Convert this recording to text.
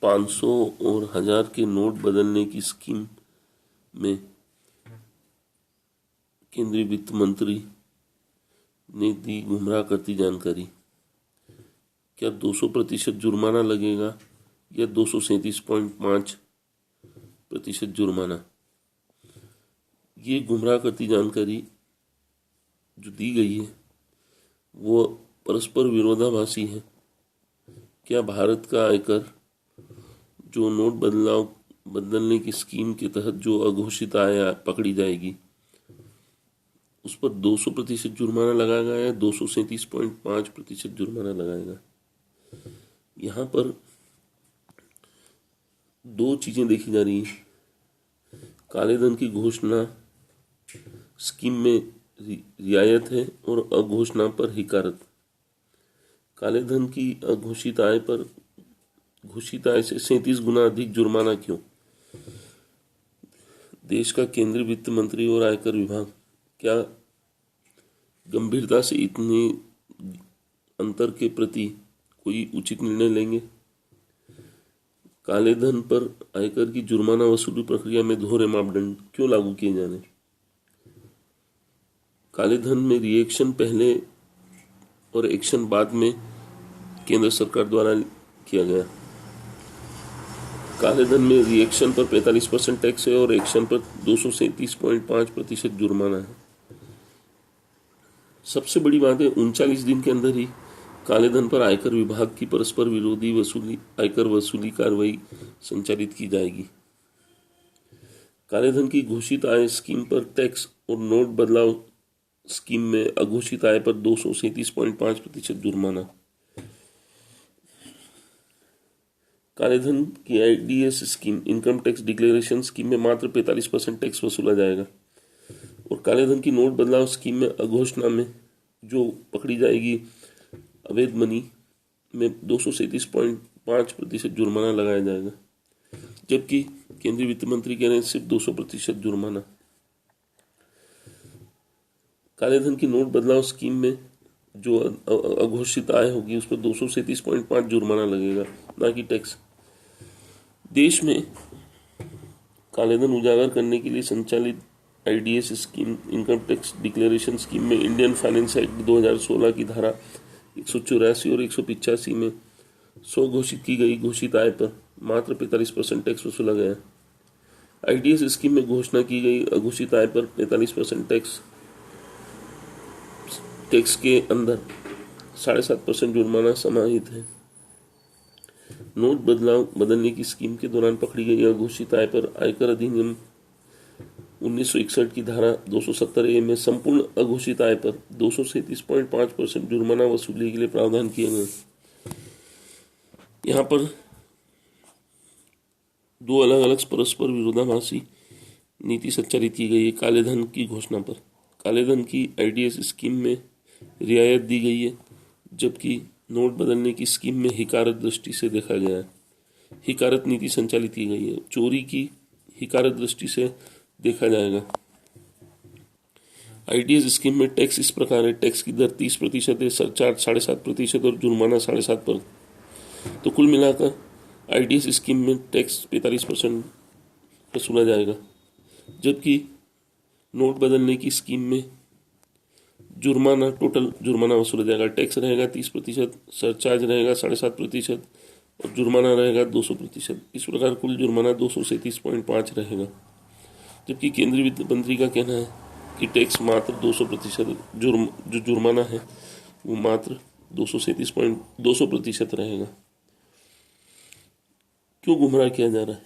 500 और 1000 के नोट बदलने की स्कीम में केंद्रीय वित्त मंत्री ने दी गुमराह करती जानकारी। क्या 200% जुर्माना लगेगा या 237.5% जुर्माना? ये गुमराह करती जानकारी जो दी गई है वो परस्पर विरोधाभासी है। क्या भारत का आयकर जो नोट बदलने की स्कीम के तहत जो अघोषित आय पकड़ी जाएगी उस पर 200% जुर्माना लगाएगा या 237.5% जुर्माना लगाएगा? यहाँ पर दो चीजें देखी जा रही हैं। काले धन की घोषणा स्कीम में रियायत है और अघोषणा पर हिकारत। काले धन की अघोषित आय पर घोषित आय से 37 गुना अधिक जुर्माना क्यों? देश का केंद्रीय वित्त मंत्री और आयकर विभाग क्या गंभीरता से इतने अंतर के प्रति कोई उचित निर्णय लेंगे? काले धन पर आयकर की जुर्माना वसूली प्रक्रिया में दोहरे मापदंड क्यों लागू किए जाने? काले धन में रिएक्शन पहले और एक्शन बाद में केंद्र सरकार द्वारा किया गया। काले धन में रिएक्शन पर 45% टैक्स है और एक्शन पर 237.5% जुर्माना है। सबसे बड़ी बात है 39 दिन के अंदर ही काले धन पर आयकर विभाग की परस्पर विरोधी आयकर वसूली कार्रवाई संचालित की जाएगी। काले धन की घोषित आय स्कीम पर टैक्स और नोट बदलाव स्कीम में अघोषित आय पर 237.5% जुर्माना। काले धन की IDS scheme income tax declaration scheme में मात्र 45% टैक्स वसूला जाएगा और काले धन की नोट बदलाव स्कीम में अघोषणा में जो पकड़ी जाएगी अवैध मनी में 237.5% जुर्माना लगाया जाएगा, जबकि केंद्रीय वित्त मंत्री कह रहे हैं सिर्फ 200% जुर्माना। काले धन की नोट बदलाव स्कीम में जो अघोषित आय होगी उस पर 237.5 जुर्माना लगेगा, ना कि टैक्स। देश में काले धन उजागर करने के लिए संचालित IDS scheme income tax declaration scheme में इंडियन फाइनेंस एक्ट 2016 की धारा 184 और 185 में घोषित की गई घोषित आय पर मात्र 45% टैक्स वसूला गया। IDS स्कीम में घोषणा की गई अघोषित आय पर 45% टैक्स के अंदर 7.5% जुर्माना समाहित है। नोट बदलने की स्कीम के दौरान पकड़ी गई अघोषित आय पर आयकर अधिनियम 1961 की धारा 270A में संपूर्ण अघोषित आय पर 237.5% जुर्माना वसूली के लिए प्रावधान किए गए। यहाँ पर दो अलग अलग परस्पर विरोधाभासी नीति संचालित की गई है। काले धन की घोषणा पर काले धन की IDS स्कीम में रियायत दी गई है, जबकि नोट बदलने की स्कीम में हिकारत दृष्टि से देखा गया है। हिकारत नीति संचालित की गई है, चोरी की हिकारत दृष्टि से देखा जाएगा। IDS स्कीम में टैक्स इस प्रकार है, टैक्स की दर 30% है, सरचार्ज 7.5% और जुर्माना 7.5%। तो कुल मिलाकर IDS स्कीम में टैक्स 45% वसूला जाएगा, जबकि नोट बदलने की स्कीम में टोटल जुर्माना वसूला जाएगा। टैक्स रहेगा 30%, सरचार्ज रहेगा 7.5% और जुर्माना रहेगा 200%। इस प्रकार कुल जुर्माना 237.5 रहेगा, जबकि केंद्रीय वित्त मंत्री का कहना है कि टैक्स मात्र 200%, जो जुर्माना है वो मात्र 237.200% रहेगा। क्यों गुमराह किया जा रहा है?